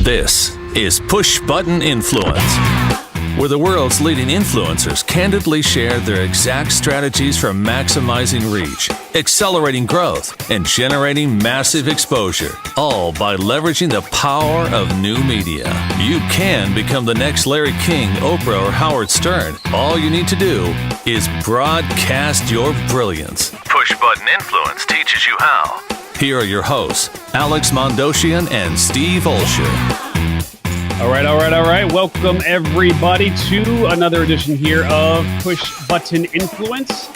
This is Push Button Influence, where the world's leading influencers candidly share their exact strategies for maximizing reach, accelerating growth, and generating massive exposure, all by leveraging the power of new media. You can become the next Larry King, Oprah, or Howard Stern. All you need to do is broadcast your brilliance. Push Button Influence teaches you how. Here are your hosts, Alex Mandossian and Steve Olsher. All right. Welcome, everybody, to another edition here of Push Button Influence.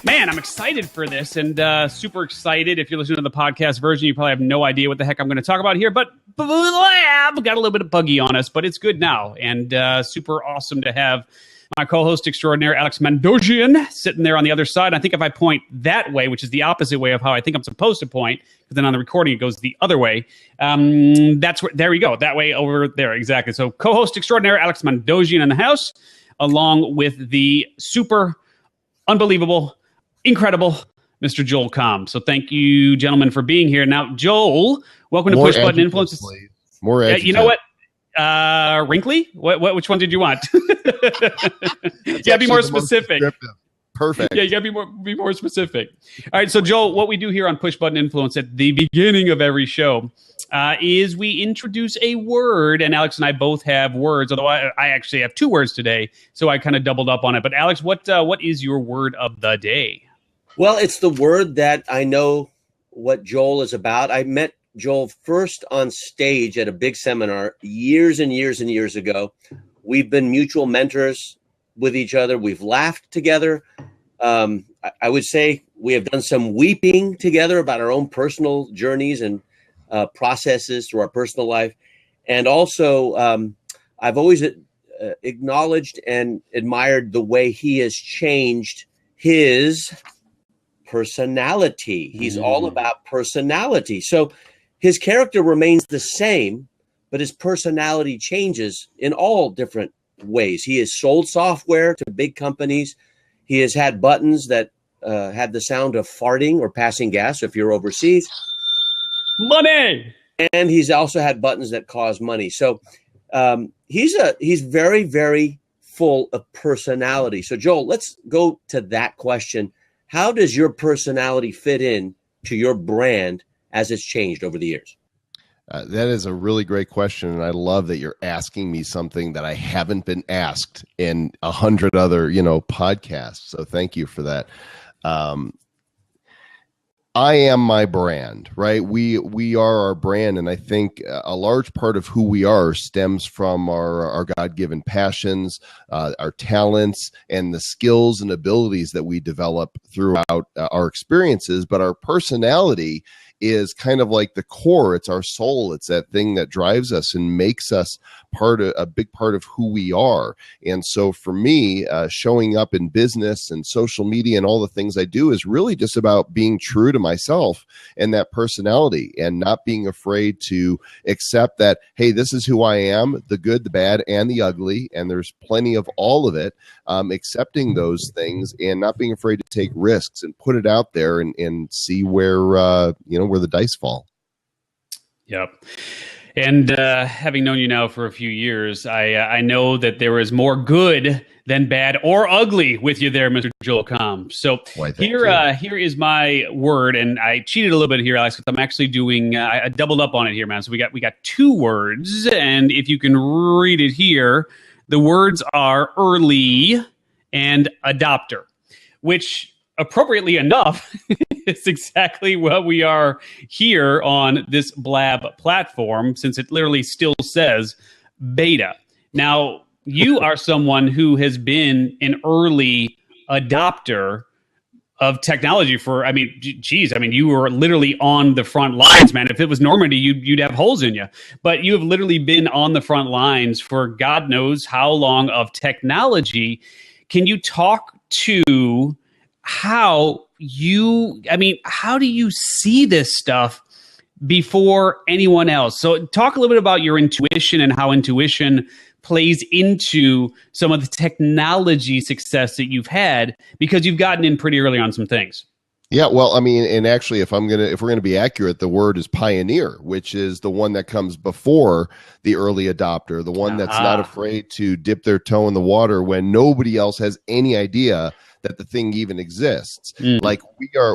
Man, I'm excited for this and super excited. If you're listening to the podcast version, you probably have no idea what the heck I'm going to talk about here, but Blab got a little bit of buggy on us, but it's good now, and super awesome to have my co-host extraordinaire, Alex Mandossian, sitting there on the other side. I think if I point that way, which is the opposite way of how I think I'm supposed to point, because then on the recording it goes the other way. That's where. There we go. That way over there, exactly. So co-host extraordinaire, Alex Mandossian in the house, along with the super unbelievable, incredible Mr. Joel Comm. So thank you, gentlemen, for being here. Now, Joel, welcome to Push Button Influence. More adjectives. You know what? Wrinkly? Which one did you want? You gotta be more specific. Perfect. Yeah, you gotta be more specific. All right, so Joel, what we do here on Push Button Influence at the beginning of every show is we introduce a word, and Alex and I both have words, although I actually have two words today, so I kind of doubled up on it. But Alex, what is your word of the day? Well, it's the word that I know what Joel is about. I met Joel first on stage at a big seminar years and years and years ago. We've been mutual mentors with each other. We've laughed together. I would say we have done some weeping together about our own personal journeys and processes through our personal life. And also, I've always acknowledged and admired the way he has changed his personality. He's all about personality. So his character remains the same, but his personality changes in all different ways. He has sold software to big companies. He has had buttons that had the sound of farting or passing gas if you're overseas. Money! And he's also had buttons that cause money. So he's very, very full of personality. So Joel, let's go to that question. How does your personality fit in to your brand as it's changed over the years? That is a really great question, and I love that you're asking me something that I haven't been asked in 100 other, podcasts. So thank you for that. I am my brand, right? We are our brand, and I think a large part of who we are stems from our God-given passions, our talents, and the skills and abilities that we develop throughout our experiences. But our personality is kind of like the core. It's our soul. It's that thing that drives us and makes us a big part of who we are. And so for me, showing up in business and social media and all the things I do is really just about being true to myself and that personality, and not being afraid to accept that, hey, this is who I am, the good, the bad, and the ugly. And there's plenty of all of it. Accepting those things and not being afraid to take risks and put it out there and see where the dice fall. Yep. And having known you now for a few years, I know that there is more good than bad or ugly with you there, Mr. Joel Comm. So here is my word, and I cheated a little bit here, Alex, because I'm actually doing, I doubled up on it here, man. So we got two words, and if you can read it here, the words are early and adopter, which appropriately enough is exactly what we are here on this Blab platform, since it literally still says beta. Now, you are someone who has been an early adopter of technology for, you were literally on the front lines, man. If it was Normandy, you'd have holes in you. But you have literally been on the front lines for God knows how long of technology. Can you talk to how do you see this stuff before anyone else? So talk a little bit about your intuition and how intuition plays into some of the technology success that you've had, because you've gotten in pretty early on some things. Yeah, well, I mean, and actually, if we're gonna be accurate, the word is pioneer, which is the one that comes before the early adopter, the one that's not afraid to dip their toe in the water when nobody else has any idea that the thing even exists. Like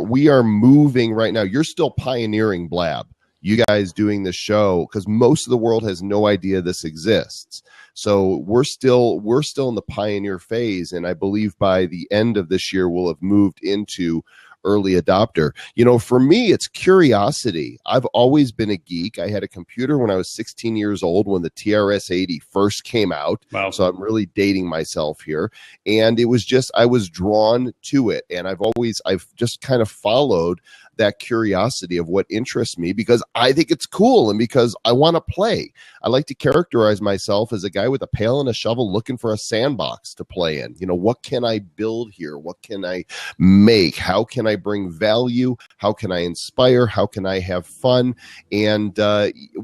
we are moving right now. You're still pioneering Blab. You guys doing the show because most of the world has no idea this exists. So we're still in the pioneer phase, and I believe by the end of this year we'll have moved into early adopter. You know, for me, it's curiosity. I've always been a geek. I had a computer when I was 16 years old when the TRS-80 first came out. Wow. So I'm really dating myself here. And it was just, I was drawn to it. And I've just kind of followed that curiosity of what interests me because I think it's cool and because I want to play. I like to characterize myself as a guy with a pail and a shovel looking for a sandbox to play in. You know, what can I build here? What can I make? How can I bring value? How can I inspire? How can I have fun? And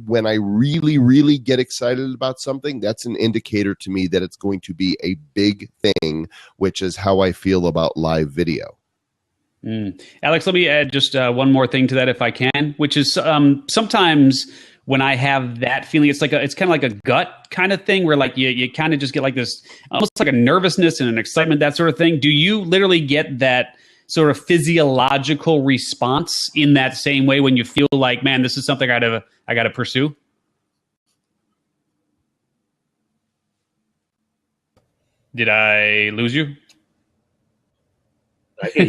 when I really, really get excited about something, that's an indicator to me that it's going to be a big thing, which is how I feel about live video. Alex, let me add just one more thing to that if I can, which is sometimes when I have that feeling, it's kind of like a gut kind of thing where like you kind of just get like this, almost like a nervousness and an excitement, that sort of thing. Do you literally get that sort of physiological response in that same way when you feel like, man, this is something I got to pursue? Did I lose you? Can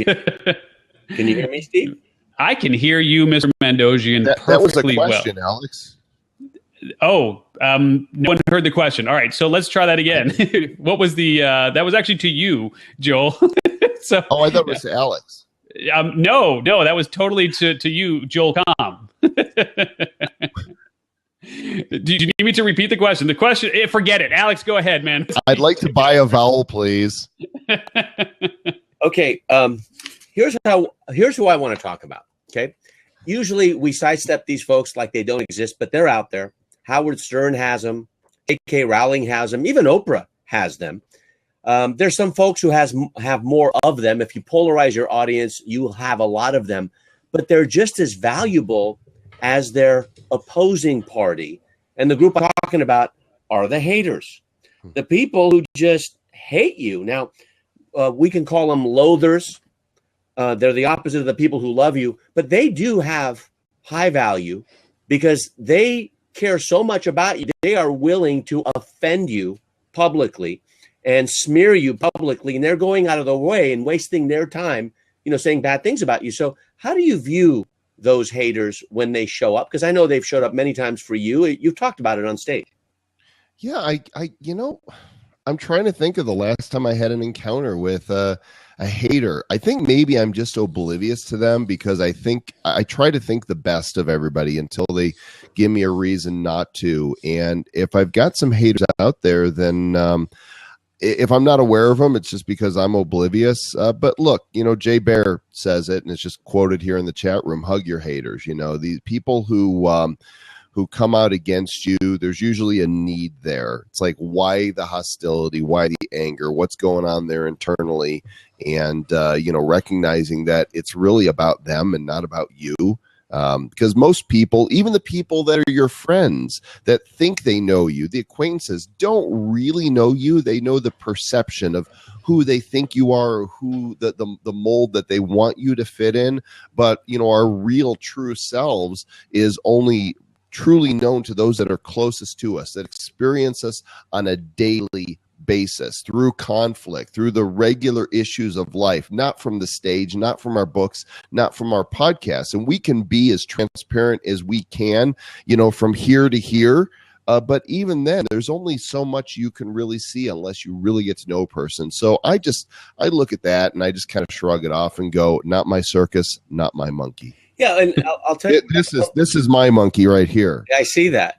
you hear me, Steve? I can hear you, Mr. Mandossian, perfectly that was a question, well. Alex. Oh, no one heard the question. All right, so let's try that again. What was the? That was actually to you, Joel. So, I thought it was to Alex. No, that was totally to you, Joel Comm. Do you need me to repeat the question? The question, forget it. Alex, go ahead, man. I'd like to buy a vowel, please. Okay, here's who I want to talk about. Okay, usually we sidestep these folks like they don't exist, but they're out there. Howard Stern has them. J.K. Rowling has them. Even Oprah has them. There's some folks who have more of them. If you polarize your audience, you will have a lot of them, but they're just as valuable as their opposing party. And the group I'm talking about are the haters, the people who just hate you. Now, we can call them loathers. They're the opposite of the people who love you, but they do have high value because they care so much about you. They are willing to offend you publicly and smear you publicly, and they're going out of the way and wasting their time, saying bad things about you. So how do you view those haters when they show up? Because I know they've showed up many times for you. You've talked about it on stage. Yeah, I'm trying to think of the last time I had an encounter with a hater. I think maybe I'm just oblivious to them because I try to think the best of everybody until they give me a reason not to. And if I've got some haters out there, then if I'm not aware of them, it's just because I'm oblivious. But look, Jay Bear says it, and it's just quoted here in the chat room: hug your haters. These people who come out against you, there's usually a need there. It's like, why the hostility? Why the anger? What's going on there internally? And, recognizing that it's really about them and not about you. Because most people, even the people that are your friends that think they know you, the acquaintances, don't really know you. They know the perception of who they think you are, or who the mold that they want you to fit in. But, our real true selves is only truly known to those that are closest to us, that experience us on a daily basis, through conflict, through the regular issues of life, not from the stage, not from our books, not from our podcasts. And we can be as transparent as we can, from here to here. But even then, there's only so much you can really see unless you really get to know a person. So I look at that and I just kind of shrug it off and go, not my circus, not my monkey. Yeah, and I'll tell you, this is my monkey right here. I see that.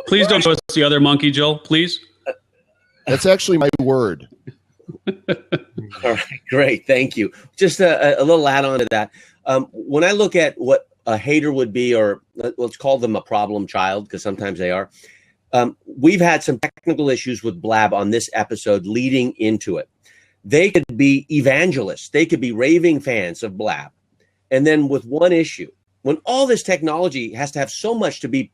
Please don't show us the other monkey, Joel. Please. That's actually my word. All right, great, thank you. Just a little add-on to that. When I look at what a hater would be, or let's call them a problem child, because sometimes they are. We've had some technical issues with Blab on this episode leading into it. they could be evangelists. They could be raving fans of Blab. And then with one issue, when all this technology has to have so much to be,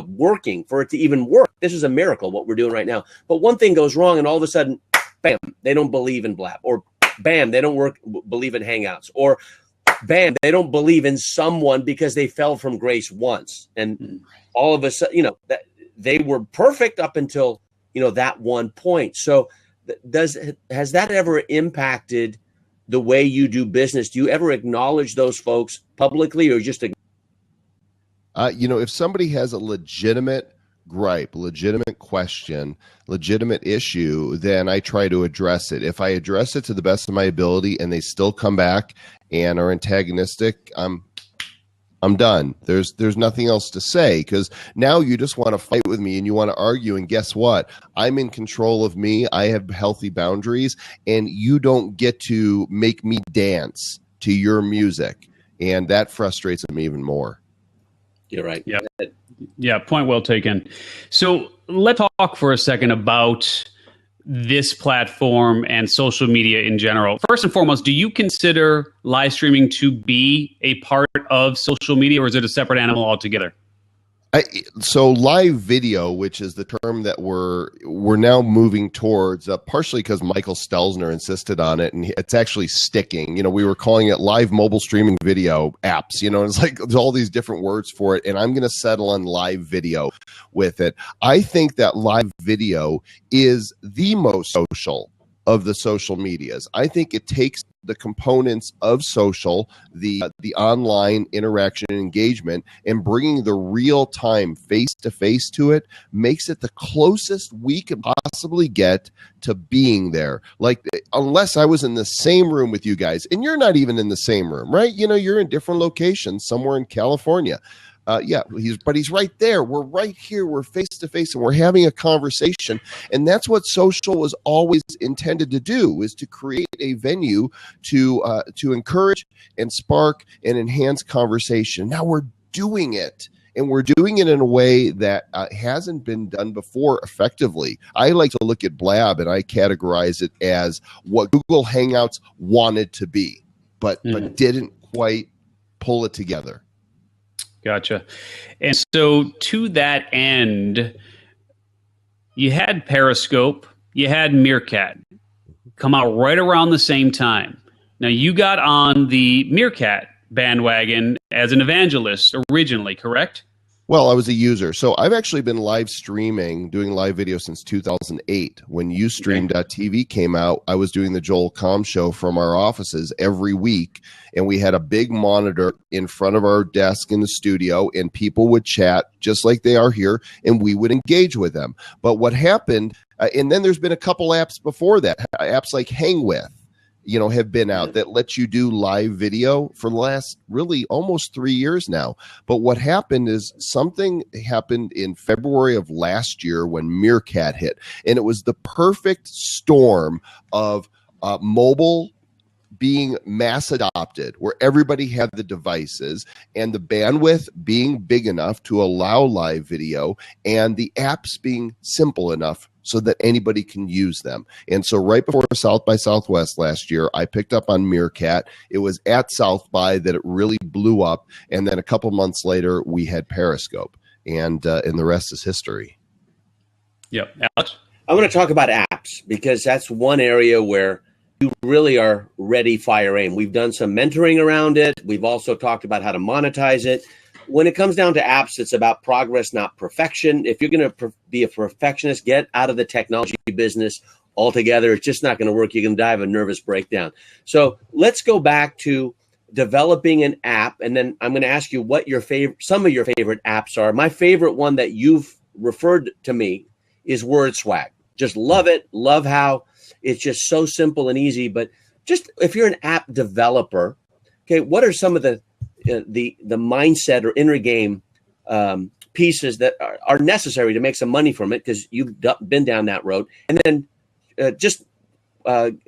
working for it to even work, this is a miracle what we're doing right now. But one thing goes wrong and all of a sudden, bam, they don't believe in Blab, or bam, they don't believe in Hangouts, or bam, they don't believe in someone because they fell from grace once. And all of a sudden, that they were perfect up until, that one point. So has that ever impacted the way you do business? Do you ever acknowledge those folks publicly, or just if somebody has a legitimate gripe, legitimate question, legitimate issue, then I try to address it. If I address it to the best of my ability and they still come back and are antagonistic, I'm done. There's nothing else to say, because now you just want to fight with me and you want to argue, and guess what? I'm in control of me. I have healthy boundaries, and you don't get to make me dance to your music, and that frustrates me even more. You're right. Yeah, point well taken. So let's talk for a second about this platform and social media in general. First and foremost, do you consider live streaming to be a part of social media, or is it a separate animal altogether? So live video, which is the term that we're now moving towards, partially because Michael Stelzner insisted on it, and it's actually sticking. We were calling it live mobile streaming video apps. It's like there's all these different words for it, and I'm going to settle on live video with it. I think that live video is the most social of the social medias. I think it takes the components of social, the online interaction and engagement, and bringing the real time face to face to it makes it the closest we can possibly get to being there. Like, unless I was in the same room with you guys, and you're not even in the same room, right? You're in different locations, somewhere in California. He's right there. We're right here. We're face to face, and we're having a conversation. And that's what social was always intended to do, is to create a venue to encourage and spark and enhance conversation. Now we're doing it. And we're doing it in a way that hasn't been done before effectively. I like to look at Blab, and I categorize it as what Google Hangouts wanted to be, but didn't quite pull it together. Gotcha. And so to that end, you had Periscope, you had Meerkat come out right around the same time. Now, you got on the Meerkat bandwagon as an evangelist originally, correct? Well, I was a user. So I've actually been live streaming, doing live video since 2008. When Ustream.tv came out, I was doing the Joel Comm show from our offices every week. And we had a big monitor in front of our desk in the studio, and people would chat just like they are here, and we would engage with them. But what happened, and then there's been a couple apps before that, apps like Hang With, have been out that let you do live video for the last really almost 3 years now. But what happened is something happened in February of last year when Meerkat hit, and it was the perfect storm of mobile being mass adopted, where everybody had the devices, and the bandwidth being big enough to allow live video, and the apps being simple enough so that anybody can use them. And so right before South by Southwest last year, I picked up on Meerkat. It was at South by that it really blew up. And then a couple months later, we had Periscope, and the rest is history. Yep. Alex? I want to talk about apps, because that's one area where you really are ready, fire, aim. We've done some mentoring around it. We've also talked about how to monetize it. When it comes down to apps, it's about progress, not perfection. If you're going to be a perfectionist, get out of the technology business altogether. It's just not going to work. You're going to die of a nervous breakdown. So let's go back to developing an app, and then I'm going to ask you what some of your favorite apps are. My favorite one that you've referred to me is WordSwag. Just love it. Love how it's just so simple and easy. But just if you're an app developer, okay, what are some of the mindset or inner game pieces that are necessary to make some money from it, because you've been down that road? And then just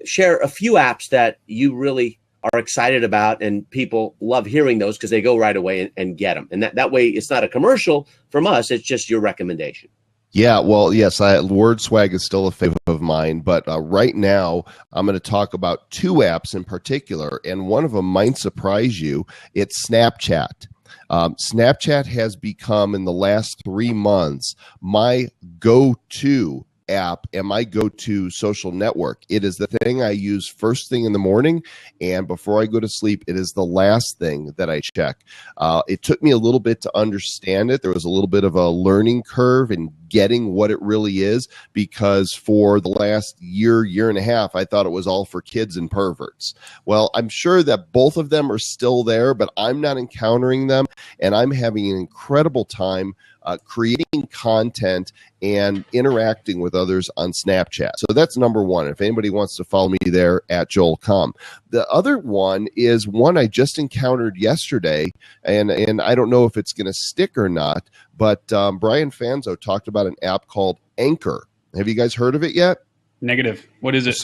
share a few apps that you really are excited about, and people love hearing those because they go right away and get them. And that way, it's not a commercial from us. It's just your recommendation. Yeah, well, yes, word swag is still a favorite of mine, but right now I'm going to talk about two apps in particular, and one of them might surprise you. It's Snapchat. Snapchat has become, in the last 3 months, my go-to app and my go-to social network. It is the thing I use first thing in the morning, and before I go to sleep, it is the last thing that I check. It took me a little bit to understand it. There was a little bit of a learning curve in getting what it really is, because for the last year and a half, I thought it was all for kids and perverts. Well, I'm sure that both of them are still there, but I'm not encountering them, and I'm having an incredible time creating content and interacting with others on Snapchat. So that's number one. If anybody wants to follow me there, at Joel Comm. The other one is one I just encountered yesterday, and I don't know if it's going to stick or not, but Brian Fanzo talked about an app called Anchor. Have you guys heard of it yet? Negative. What is it?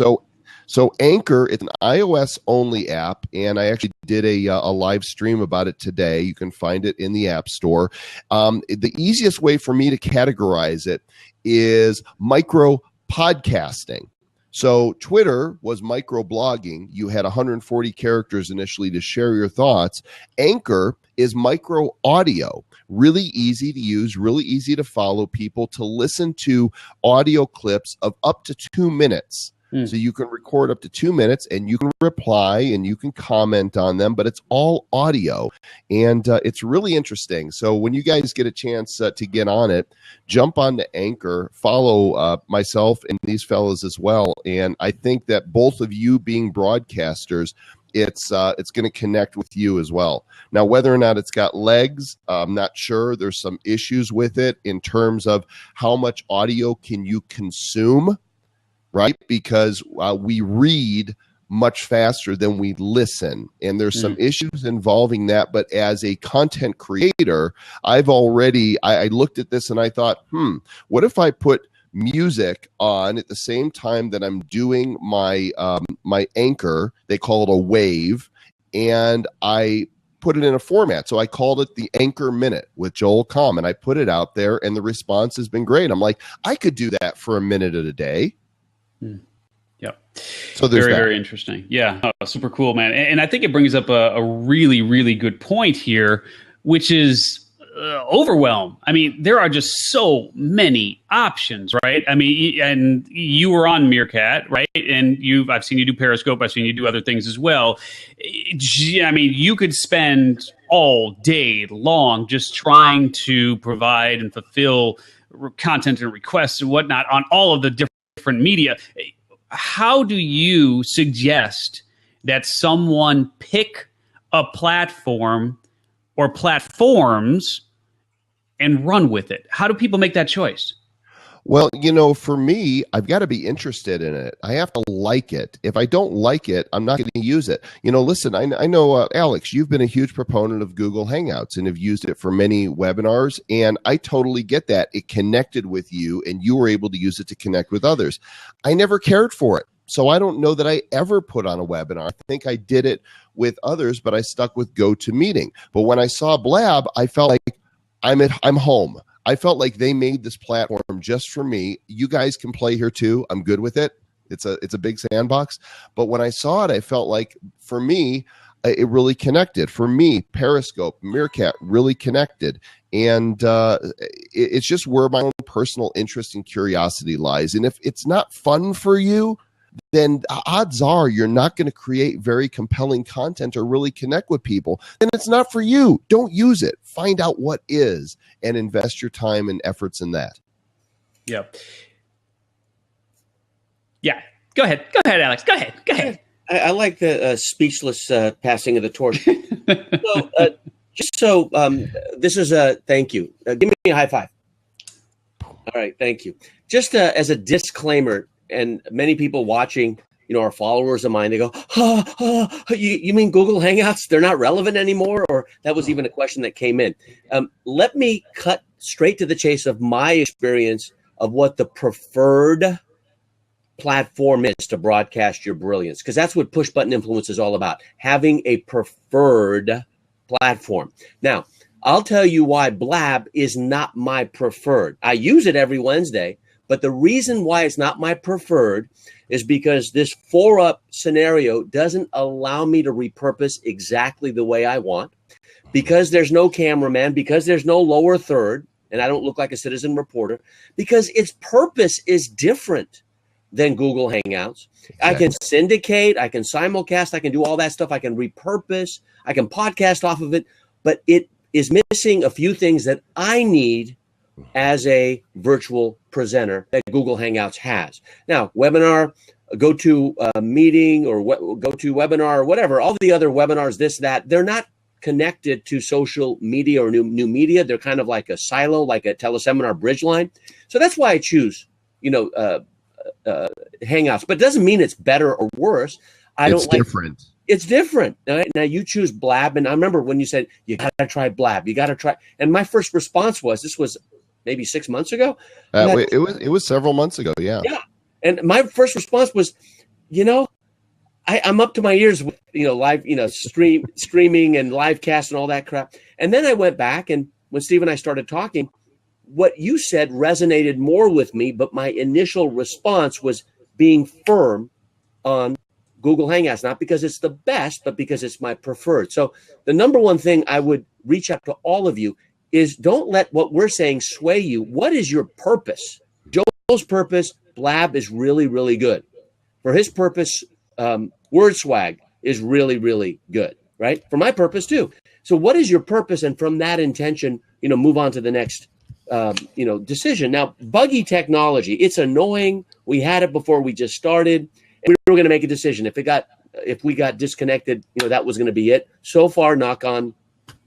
So Anchor, it's an iOS-only app, and I actually did a live stream about it today. You can find it in the App Store. The easiest way for me to categorize it is micro podcasting. So Twitter was micro blogging. You had 140 characters initially to share your thoughts. Anchor is micro audio. Really easy to use, really easy to follow people, to listen to audio clips of up to 2 minutes. So you can record up to 2 minutes, and you can reply and you can comment on them, but it's all audio, and it's really interesting. So when you guys get a chance to get on it, jump on to Anchor, follow myself and these fellas as well. And I think that both of you being broadcasters, it's going to connect with you as well. Now, whether or not it's got legs, I'm not sure. There's some issues with it in terms of how much audio can you consume, right? Because we read much faster than we listen. And there's some issues involving that. But as a content creator, I looked at this and I thought, what if I put music on at the same time that I'm doing my my Anchor? They call it a wave, and I put it in a format. So I called it the Anchor Minute with Joel Comm, and I put it out there, and the response has been great. I'm like, I could do that for a minute a day. Yep. So there's very interesting. Yeah. Super cool, man. And I think it brings up a really, really good point here, which is overwhelm. I mean, there are just so many options, right? I mean, and you were on Meerkat, right? And I've seen you do Periscope. I've seen you do other things as well. I mean, you could spend all day long just trying to provide and fulfill content and requests and whatnot on all of the different media. How do you suggest that someone pick a platform or platforms and run with it? How do people make that choice? Well, for me, I've got to be interested in it. I have to like it. If I don't like it, I'm not going to use it. Listen, I know, Alex, you've been a huge proponent of Google Hangouts and have used it for many webinars, and I totally get that. It connected with you, and you were able to use it to connect with others. I never cared for it, so I don't know that I ever put on a webinar. I think I did it with others, but I stuck with GoToMeeting. But when I saw Blab, I felt like I'm home. I felt like they made this platform just for me. You guys can play here too. I'm good with it. It's a big sandbox. But when I saw it, I felt like, for me, it really connected. For me, Periscope, Meerkat really connected. And it's just where my own personal interest and curiosity lies. And if it's not fun for you, then odds are you're not going to create very compelling content or really connect with people. Then it's not for you. Don't use it. Find out what is and invest your time and efforts in that. Yeah. Yeah. Go ahead, Alex. Go ahead. I like the speechless passing of the torch. This is a thank you. Give me a high five. All right. Thank you. Just as a disclaimer, and many people watching, are followers of mine. They go, you mean Google Hangouts? They're not relevant anymore? Or that was even a question that came in. Let me cut straight to the chase of my experience of what the preferred platform is to broadcast your brilliance, because that's what push button influence is all about, having a preferred platform. Now, I'll tell you why Blab is not my preferred. I use it every Wednesday, but the reason why it's not my preferred is because this 4-up scenario doesn't allow me to repurpose exactly the way I want, because there's no cameraman, because there's no lower third, and I don't look like a citizen reporter, because its purpose is different than Google Hangouts. Exactly. I can syndicate, I can simulcast, I can do all that stuff, I can repurpose, I can podcast off of it, but it is missing a few things that I need as a virtual presenter that Google Hangouts has. Now, webinar, go to meeting, or go to webinar, or whatever, all the other webinars, this, that, they're not connected to social media or new media. They're kind of like a silo, like a teleseminar bridge line. So that's why I choose, Hangouts, but it doesn't mean it's better or worse. It's different. It's different. Now you choose Blab, and I remember when you said you got to try Blab, you got to try. And my first response was, this was maybe 6 months ago. It was several months ago. Yeah. Yeah. And my first response was, I'm up to my ears with live, streaming and live cast and all that crap. And then I went back, and when Steve and I started talking, what you said resonated more with me, but my initial response was being firm on Google Hangouts, not because it's the best, but because it's my preferred. So the number one thing I would reach out to all of you is, don't let what we're saying sway you. What is your purpose? Joel's purpose, Blab, is really, really good. For his purpose, Word Swag is really, really good, right? For my purpose too. So what is your purpose? And from that intention, move on to the next decision. Now, buggy technology, it's annoying. We had it before we just started, and we were going to make a decision. If we got disconnected, that was going to be it. So far, knock on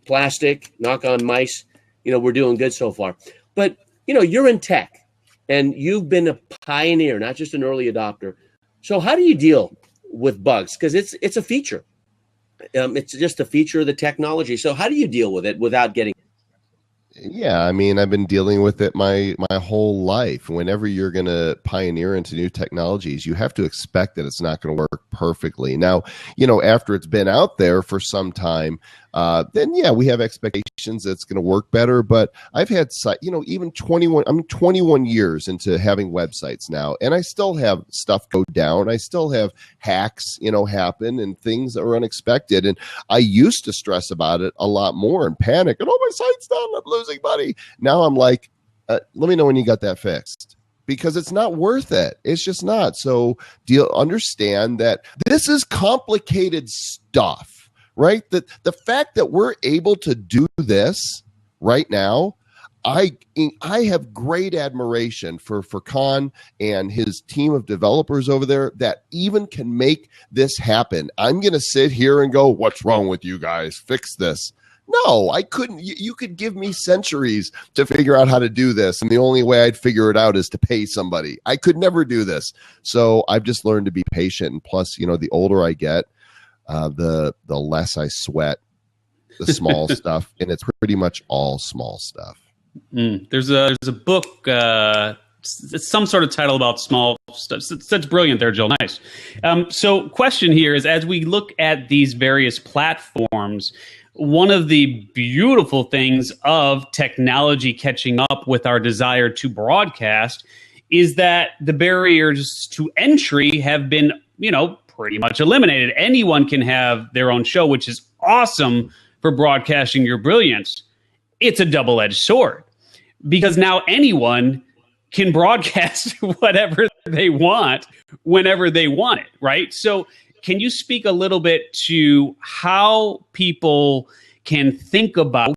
plastic, knock on mice, we're doing good so far. But, you're in tech, and you've been a pioneer, not just an early adopter. So how do you deal with bugs? Because it's a feature. It's just a feature of the technology. So how do you deal with it without getting? Yeah, I mean, I've been dealing with it my whole life. Whenever you're going to pioneer into new technologies, you have to expect that it's not going to work perfectly. Now, after it's been out there for some time, then yeah, we have expectations that it's going to work better. But I've had, even 21 years into having websites now, and I still have stuff go down. I still have hacks, happen, and things that are unexpected. And I used to stress about it a lot more and panic, and my site's down, I'm losing money. Now I'm like, let me know when you got that fixed, because it's not worth it. It's just not. So understand that this is complicated stuff, right? The fact that we're able to do this right now, I have great admiration for Furkan and his team of developers over there that even can make this happen. I'm going to sit here and go, what's wrong with you guys? Fix this. No, I couldn't. You could give me centuries to figure out how to do this, and the only way I'd figure it out is to pay somebody. I could never do this. So I've just learned to be patient. And plus, the older I get, the less I sweat the small stuff, and it's pretty much all small stuff. There's a book, it's some sort of title about small stuff. That's brilliant there, Joel. Nice. So question here is, as we look at these various platforms, one of the beautiful things of technology catching up with our desire to broadcast is that the barriers to entry have been, pretty much eliminated. Anyone can have their own show, which is awesome for broadcasting your brilliance. It's a double-edged sword, because now anyone can broadcast whatever they want whenever they want it, right? So can you speak a little bit to how people can think about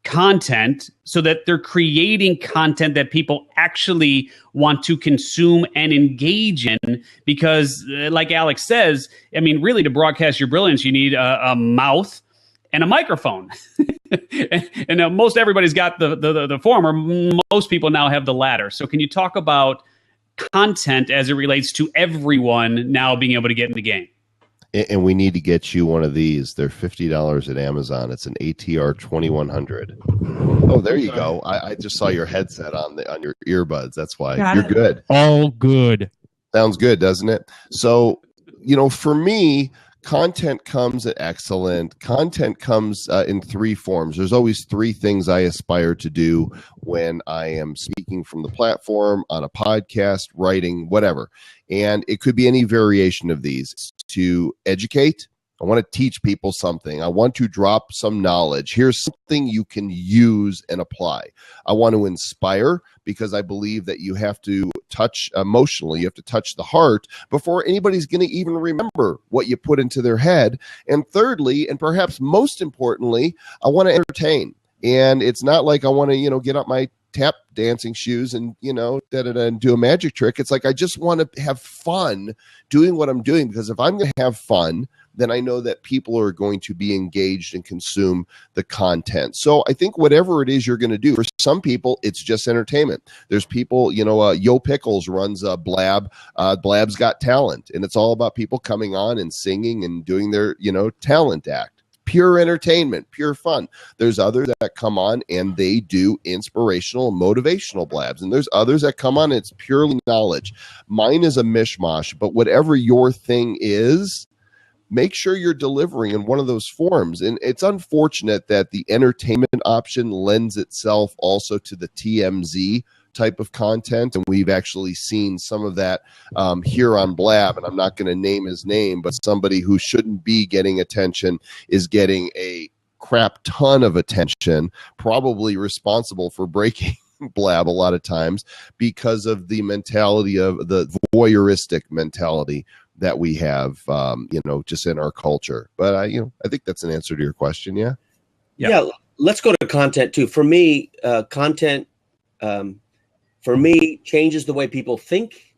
content so that they're creating content that people actually want to consume and engage in? Because like Alex says, I mean, really, to broadcast your brilliance, you need a mouth and a microphone. and most everybody's got the former. Most people now have the latter. So can you talk about content as it relates to everyone now being able to get in the game? And we need to get you one of these. They're $50 at Amazon. It's an ATR 2100. Oh, there you go. I just saw your headset on your earbuds. That's why. You're good. All good. Sounds good, doesn't it? So, for me, content comes excellent. Content comes in three forms. There's always three things I aspire to do when I am speaking from the platform, on a podcast, writing, whatever. And it could be any variation of these. To educate, I want to teach people something. I want to drop some knowledge. Here's something you can use and apply. I want to inspire, because I believe that you have to touch emotionally, you have to touch the heart before anybody's going to even remember what you put into their head. And thirdly, and perhaps most importantly, I want to entertain. And it's not like I want to, get up my tap dancing shoes and, and do a magic trick. It's like I just want to have fun doing what I'm doing, because if I'm going to have fun, then I know that people are going to be engaged and consume the content. So I think whatever it is you're going to do, for some people, it's just entertainment. There's people, Yo Pickles runs Blab. Blab's Got Talent, and it's all about people coming on and singing and doing their, talent act. Pure entertainment, pure fun. There's others that come on and they do inspirational and motivational blabs. And there's others that come on and it's purely knowledge. Mine is a mishmash, but whatever your thing is, make sure you're delivering in one of those forms. And it's unfortunate that the entertainment option lends itself also to the TMZ type of content. And we've actually seen some of that here on Blab. And I'm not going to name his name, but somebody who shouldn't be getting attention is getting a crap ton of attention, probably responsible for breaking Blab a lot of times because of the mentality of the voyeuristic mentality that we have, just in our culture. But I think that's an answer to your question. Yeah. Yeah. Let's go to content too. For me, content, changes the way people think,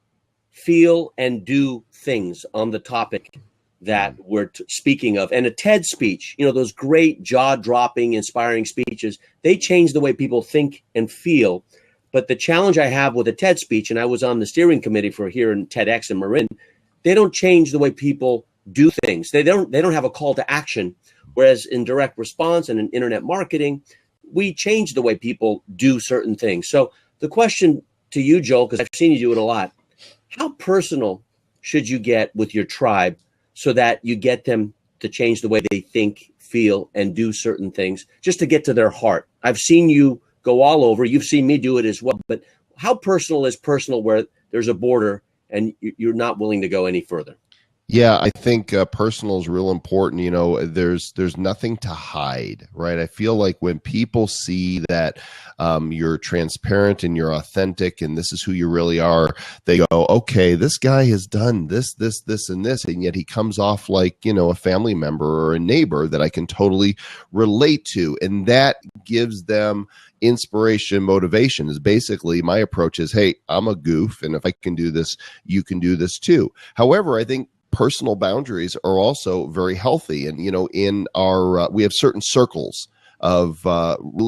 feel, and do things on the topic that we're speaking of. And a TED speech, those great jaw-dropping, inspiring speeches, they change the way people think and feel. But the challenge I have with a TED speech, and I was on the steering committee for here in TEDx in Marin, they don't change the way people do things. They don't have a call to action. Whereas in direct response and in internet marketing, we change the way people do certain things. So the question to you, Joel, because I've seen you do it a lot, how personal should you get with your tribe so that you get them to change the way they think, feel, and do certain things just to get to their heart? I've seen you go all over. You've seen me do it as well. But how personal is personal where there's a border and you're not willing to go any further? Yeah, I think personal is real important. There's nothing to hide, right? I feel like when people see that you're transparent and you're authentic and this is who you really are, they go, okay, this guy has done this, and this, and yet he comes off like, a family member or a neighbor that I can totally relate to. And that gives them inspiration, motivation. Is basically my approach is, hey, I'm a goof, and if I can do this, you can do this too. However, I think personal boundaries are also very healthy. And, in our, we have certain circles of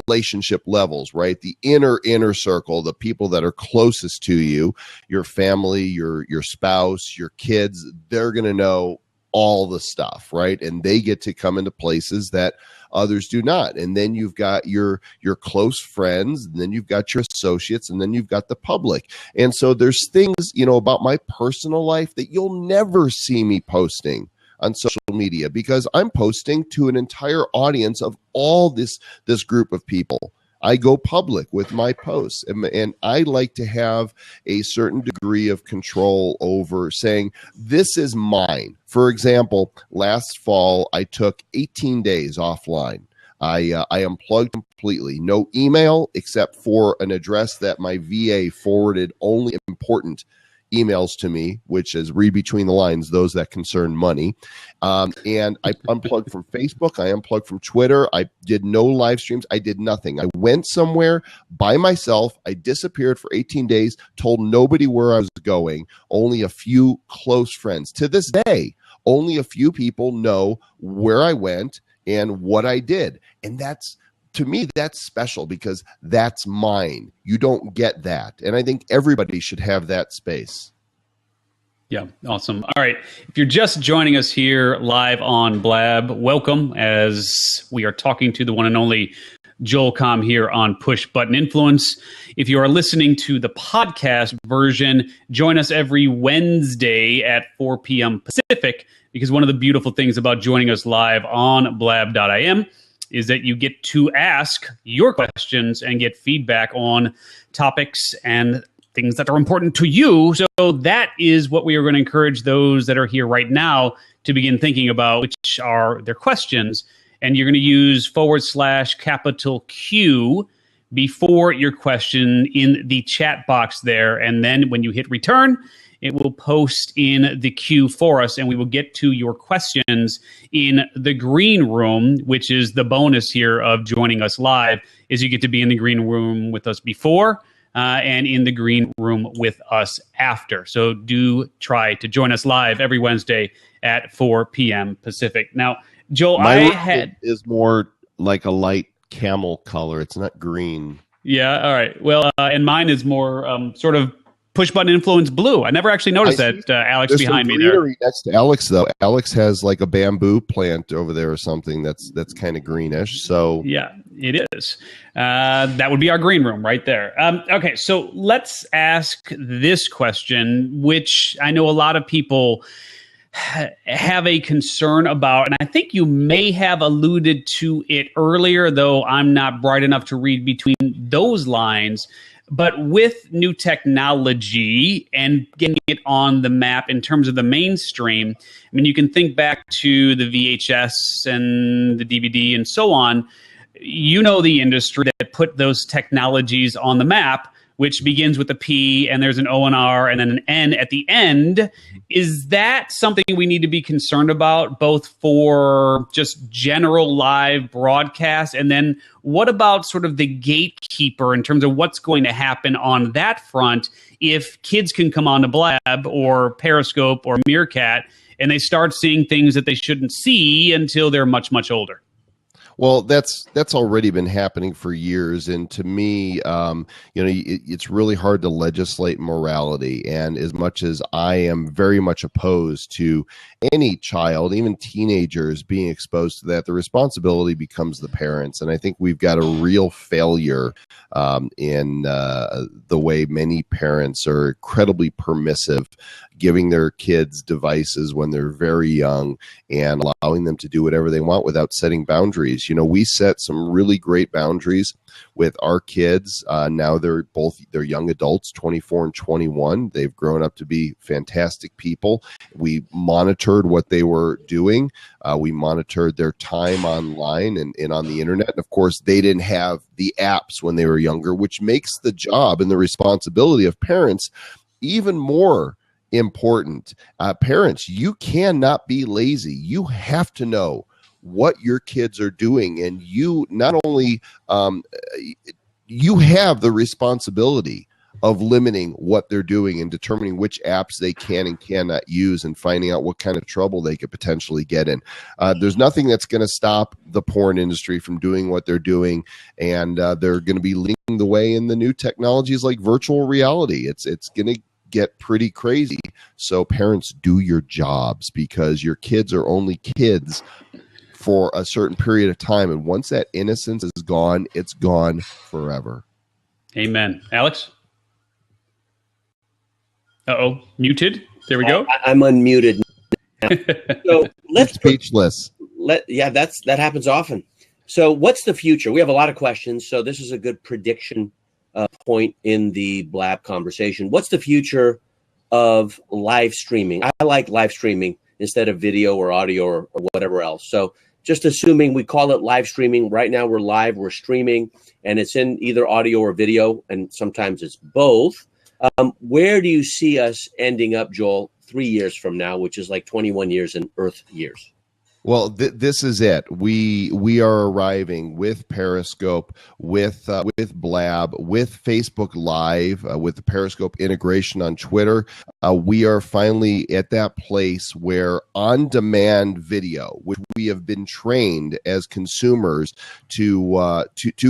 relationship levels, right? The inner circle, the people that are closest to you, your family, your spouse, your kids, they're going to know all the stuff, right? And they get to come into places that others do not. And then you've got your close friends, and then you've got your associates, and then you've got the public. And so there's things, about my personal life that you'll never see me posting on social media, because I'm posting to an entire audience of all this group of people. I go public with my posts, and I like to have a certain degree of control over saying, this is mine. For example, last fall, I took 18 days offline. I unplugged completely. No email except for an address that my VA forwarded only important emails to me, which is read between the lines, those that concern money. And I unplugged from Facebook. I unplugged from Twitter. I did no live streams. I did nothing. I went somewhere by myself. I disappeared for 18 days, told nobody where I was going, only a few close friends. To this day, only a few people know where I went and what I did. And that's, to me, that's special because that's mine. You don't get that. And I think everybody should have that space. Yeah, awesome. All right. If you're just joining us here live on Blab, welcome, as we are talking to the one and only Joel Comm here on Push Button Influence. If you are listening to the podcast version, join us every Wednesday at 4 p.m. Pacific, because one of the beautiful things about joining us live on Blab.im is that you get to ask your questions and get feedback on topics and things that are important to you. So that is what we are going to encourage those that are here right now to begin thinking about, which are their questions. And you're going to use /Q before your question in the chat box there. And then when you hit return, it will post in the queue for us, and we will get to your questions in the green room, which is the bonus here of joining us live, is you get to be in the green room with us before and in the green room with us after. So do try to join us live every Wednesday at 4 p.m. Pacific. Now, Joel, My is more like a light camel color. It's not green. Yeah, all right. Well, and mine is more sort of push button influence blue. I never actually noticed that, Alex, behind me there. Next to Alex, though. Alex has like a bamboo plant over there or something that's kind of greenish. So yeah, it is. That would be our green room right there. Okay, so let's ask this question, which I know a lot of people have a concern about, and I think you may have alluded to it earlier, though I'm not bright enough to read between those lines. But with new technology and getting it on the map in terms of the mainstream, I mean, you can think back to the VHS and the DVD and so on. You know the industry that put those technologies on the map, which begins with a P and there's an O and R and then an N at the end. Is that something we need to be concerned about, both for just general live broadcast? And then what about sort of the gatekeeper in terms of what's going to happen on that front if kids can come on to Blab or Periscope or Meerkat and they start seeing things that they shouldn't see until they're much, much older? Well, that's already been happening for years, and to me, it's really hard to legislate morality. And as much as I am very much opposed to any child, even teenagers, being exposed to that, the responsibility becomes the parents. And I think we've got a real failure in the way many parents are incredibly permissive, giving their kids devices when they're very young and allowing them to do whatever they want without setting boundaries. You know, we set some really great boundaries with our kids. Now they're young adults, 24 and 21. They've grown up to be fantastic people. We monitored what they were doing. We monitored their time online and on the internet. And of course, they didn't have the apps when they were younger, which makes the job and the responsibility of parents even more important. Parents, you cannot be lazy. You have to know what your kids are doing, and you not only you have the responsibility of limiting what they're doing and determining which apps they can and cannot use and finding out what kind of trouble they could potentially get in. There's nothing that's going to stop the porn industry from doing what they're doing, and they're going to be leading the way in the new technologies like virtual reality. It's going to get pretty crazy. So parents, do your jobs, because your kids are only kids for a certain period of time. And once that innocence is gone, it's gone forever. Amen. Alex? Uh-oh, muted. There we go. I'm unmuted now. So let's speechless. That happens often. So what's the future? We have a lot of questions. So this is a good prediction point in the Blab conversation. What's the future of live streaming? I like live streaming instead of video or audio or whatever else. So just assuming we call it live streaming. Right now we're live, we're streaming, and it's in either audio or video, and sometimes it's both. Where do you see us ending up, Joel, 3 years from now, which is like 21 years in Earth years? Well, this is it. We are arriving with Periscope, with Blab, with Facebook Live, with the Periscope integration on Twitter. We are finally at that place where on-demand video, which we have been trained as consumers to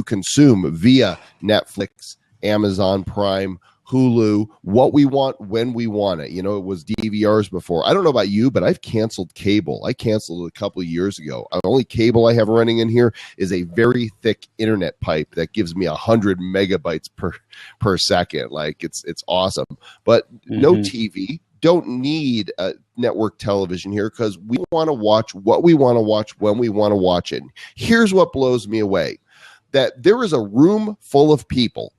consume via Netflix, Amazon Prime, Hulu, what we want when we want it. You know, it was DVRs before. I don't know about you, but I've canceled cable. I canceled it a couple of years ago. The only cable I have running in here is a very thick internet pipe that gives me 100 megabytes per second. Like it's awesome. But no TV. Don't need a network television here because we want to watch what we want to watch when we want to watch it. Here's what blows me away. That there is a room full of people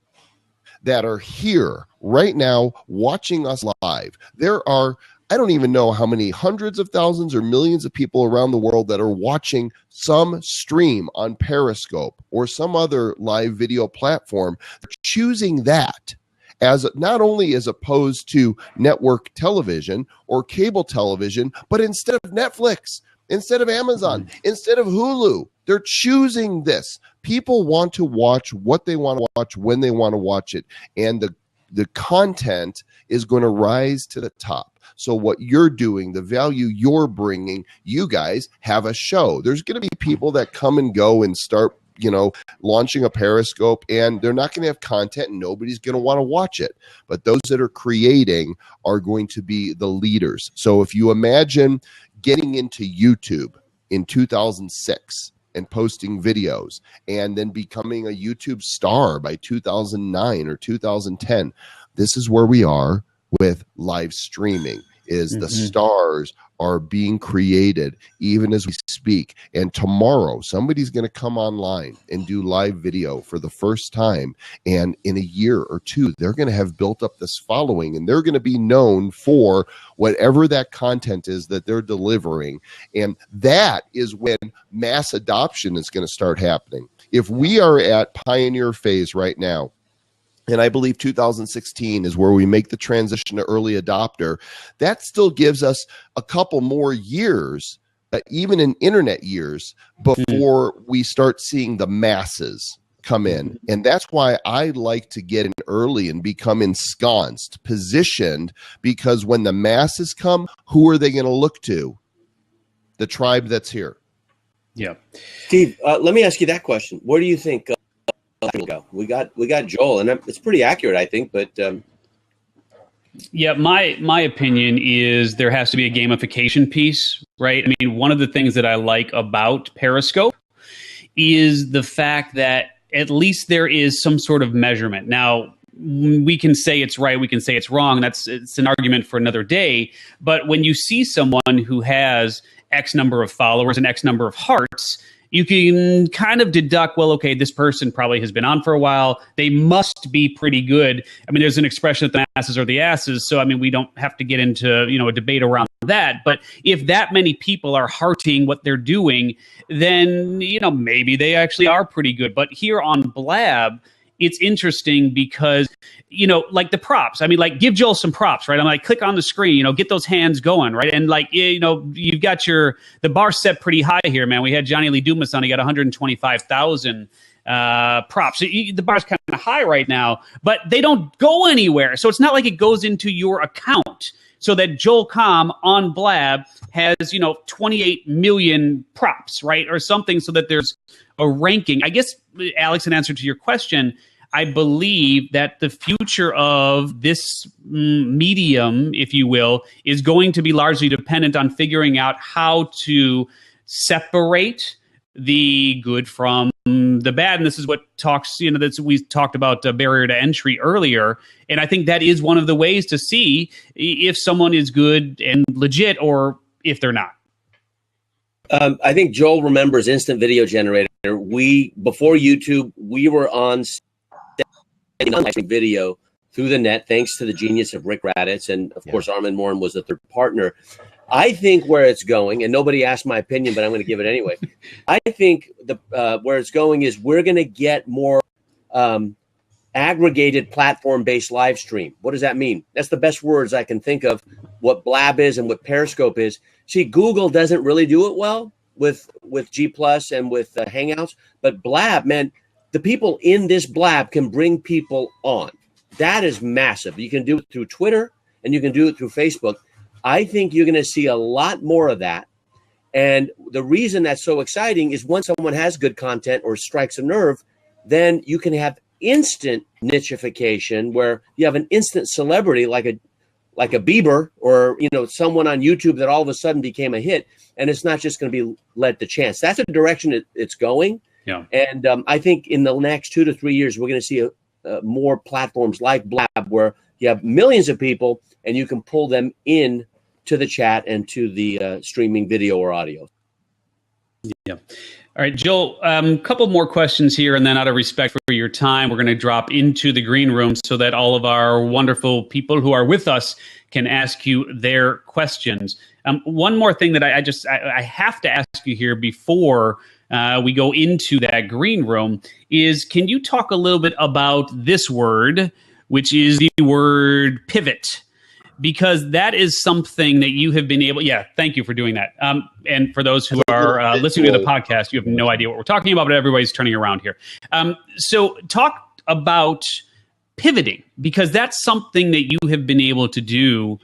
that are here right now watching us live. There are, I don't even know how many hundreds of thousands or millions of people around the world that are watching some stream on Periscope or some other live video platform, choosing that as not only as opposed to network television or cable television, but instead of Netflix, instead of Amazon, instead of Hulu. They're choosing this. People want to watch what they want to watch when they want to watch it. And the content is going to rise to the top. So what you're doing, the value you're bringing, you guys have a show. There's going to be people that come and go and start, you know, launching a Periscope, and they're not going to have content and nobody's going to want to watch it. But those that are creating are going to be the leaders. So if you imagine getting into YouTube in 2006, and posting videos and then becoming a YouTube star by 2009 or 2010. This is where we are with live streaming. Is the stars are being created even as we speak. And tomorrow, somebody's going to come online and do live video for the first time. And in a year or two, they're going to have built up this following, and they're going to be known for whatever that content is that they're delivering. And that is when mass adoption is going to start happening. If we are at pioneer phase right now, and I believe 2016 is where we make the transition to early adopter, that still gives us a couple more years, even in internet years, before we start seeing the masses come in. And that's why I like to get in early and become ensconced, positioned, because when the masses come, who are they going to look to? The tribe that's here. Yeah. Steve, let me ask you that question. Where do you think go? We got Joel, and it's pretty accurate, I think. But yeah, my opinion is there has to be a gamification piece, right? I mean, one of the things that I like about Periscope is the fact that at least there is some sort of measurement. Now, we can say it's right, we can say it's wrong. It's an argument for another day. But when you see someone who has X number of followers and X number of hearts, you can kind of deduct, well, okay, this person probably has been on for a while. They must be pretty good. I mean, there's an expression that the masses are the asses. So, I mean, we don't have to get into, a debate around that. But if that many people are hearting what they're doing, then, maybe they actually are pretty good. But here on Blab, it's interesting because, like the props. I mean, like, give Joel some props, right? I'm like, click on the screen, get those hands going, right? And like, you've got the bar set pretty high here, man. We had Johnny Lee Dumas on. He got 125,000 props. The bar's kind of high right now, but they don't go anywhere. So it's not like it goes into your account. So that Joel Comm on Blab has, 28 million props, right? Or something, so that there's a ranking. I guess, Alex, in answer to your question, I believe that the future of this medium, if you will, is going to be largely dependent on figuring out how to separate the good from the bad. And this is what we talked about barrier to entry earlier. And I think that is one of the ways to see if someone is good and legit or if they're not. I think Joel remembers Instant Video Generator. Before YouTube, we were on video through the net, thanks to the genius of Rick Raditz. And of course, Armin Morin was the third partner. I think where it's going, and nobody asked my opinion, but I'm going to give it anyway. I think where it's going is we're going to get more aggregated platform-based live stream. What does that mean? That's the best words I can think of, what Blab is and what Periscope is. See, Google doesn't really do it well with G Plus and with Hangouts, but Blab, man, the people in this Blab can bring people on. That is massive. You can do it through Twitter and you can do it through Facebook. I think you're going to see a lot more of that. And the reason that's so exciting is once someone has good content or strikes a nerve, then you can have instant nichification where you have an instant celebrity like a Bieber or someone on YouTube that all of a sudden became a hit, and it's not just going to be led to chance. That's a direction it's going. Yeah. And I think in the next 2 to 3 years, we're going to see more platforms like Blab where you have millions of people and you can pull them in to the chat and to the streaming video or audio. Yeah. All right, Joel, a couple more questions here, and then out of respect for your time, we're going to drop into the green room so that all of our wonderful people who are with us can ask you their questions. One more thing that I have to ask you here before we go into that green room is, can you talk a little bit about this word, which is the word pivot? Because that is something that you have been able. Yeah, thank you for doing that. And for those who are listening to the podcast, you have no idea what we're talking about, but everybody's turning around here. So talk about pivoting, because that's something that you have been able to do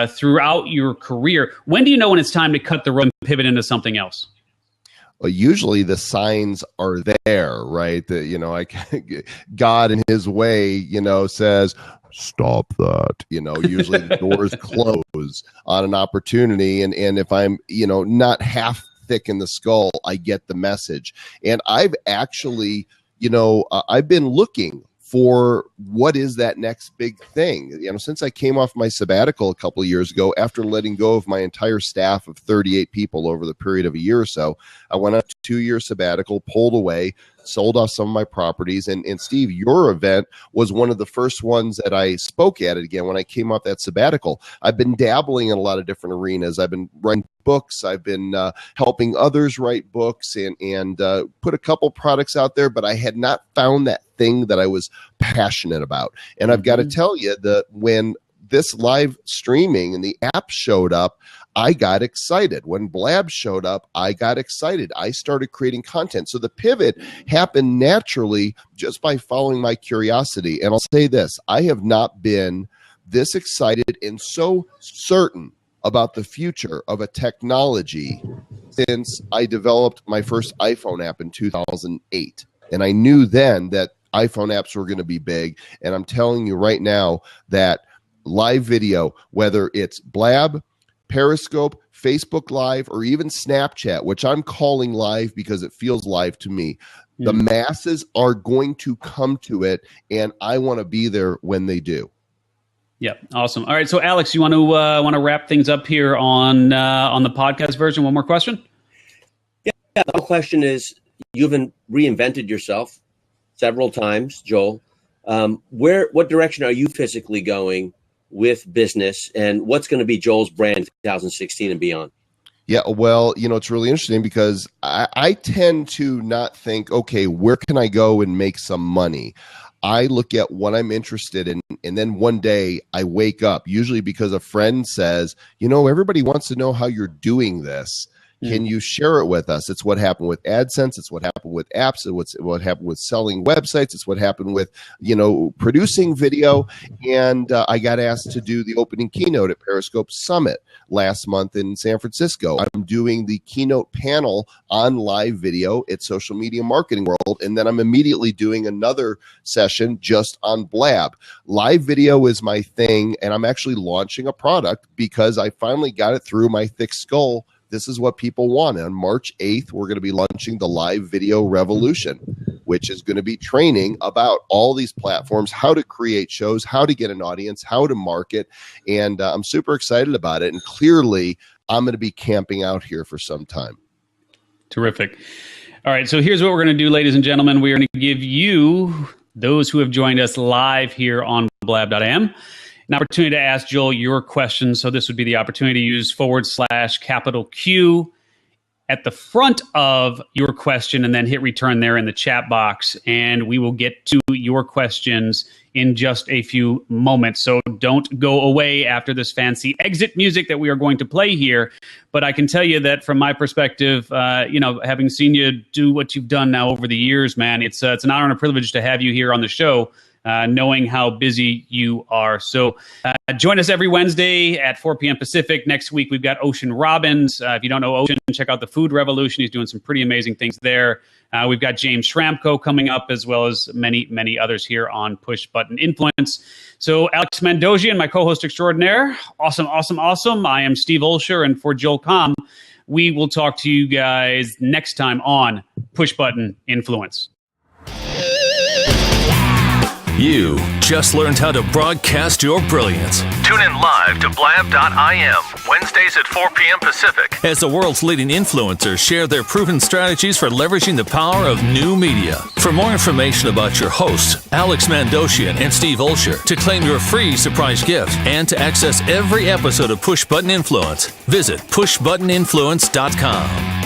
throughout your career. When do you know when it's time to cut the rope and pivot into something else? Well, usually the signs are there, right? God in his way, says, stop that. Usually the doors close on an opportunity. And if I'm, not half thick in the skull, I get the message. And I've actually, I've been looking for what is that next big thing. Since I came off my sabbatical a couple of years ago, after letting go of my entire staff of 38 people over the period of a year or so, I went on a 2-year sabbatical, pulled away, sold off some of my properties. And Steve, your event was one of the first ones that I spoke at it again when I came off that sabbatical. I've been dabbling in a lot of different arenas. I've been writing books. I've been helping others write books and put a couple products out there, but I had not found that thing that I was passionate about. And I've got to tell you that when this live streaming and the app showed up, I got excited. When Blab showed up, I got excited. I started creating content. So the pivot happened naturally just by following my curiosity. And I'll say this, I have not been this excited and so certain about the future of a technology since I developed my first iPhone app in 2008. And I knew then that iPhone apps were going to be big. And I'm telling you right now that live video, whether it's Blab, Periscope, Facebook Live, or even Snapchat, which I'm calling live because it feels live to me, the masses are going to come to it, and I want to be there when they do. Yeah, awesome. All right, so Alex, you want to wrap things up here on the podcast version? One more question. Yeah, the question is, you've reinvented yourself several times, Joel. What direction are you physically going with business, and what's going to be Joel's brand in 2016 and beyond? Yeah, well, it's really interesting because I tend to not think, okay, where can I go and make some money? I look at what I'm interested in, and then one day I wake up, usually because a friend says, everybody wants to know how you're doing this. Can you share it with us? It's what happened with AdSense. It's what happened with apps. It's what happened with selling websites. It's what happened with, producing video. And I got asked to do the opening keynote at Periscope Summit last month in San Francisco. I'm doing the keynote panel on live video at Social Media Marketing World. And then I'm immediately doing another session just on Blab. Live video is my thing. And I'm actually launching a product because I finally got it through my thick skull. This is what people want. On March 8th, we're going to be launching the Live Video Revolution, which is going to be training about all these platforms, how to create shows, how to get an audience, how to market. And I'm super excited about it. And clearly, I'm going to be camping out here for some time. Terrific. All right, so here's what we're going to do, ladies and gentlemen. We're going to give you, those who have joined us live here on Blab.im, an opportunity to ask Joel your questions. So this would be the opportunity to use /Q at the front of your question and then hit return there in the chat box. And we will get to your questions in just a few moments. So don't go away after this fancy exit music that we are going to play here. But I can tell you that from my perspective, having seen you do what you've done now over the years, man, it's an honor and a privilege to have you here on the show. knowing how busy you are. So join us every Wednesday at 4 p.m. Pacific. Next week, we've got Ocean Robbins. If you don't know Ocean, check out the Food Revolution. He's doing some pretty amazing things there. We've got James Schramko coming up, as well as many, many others here on Push Button Influence. So Alex Mandossian, my co-host extraordinaire. Awesome, awesome, awesome. I am Steve Olsher, and for Joel Comm, we will talk to you guys next time on Push Button Influence. You just learned how to broadcast your brilliance. Tune in live to Blab.im, Wednesdays at 4 p.m. Pacific, as the world's leading influencers share their proven strategies for leveraging the power of new media. For more information about your hosts, Alex Mandossian and Steve Olsher, to claim your free surprise gift and to access every episode of Push Button Influence, visit pushbuttoninfluence.com.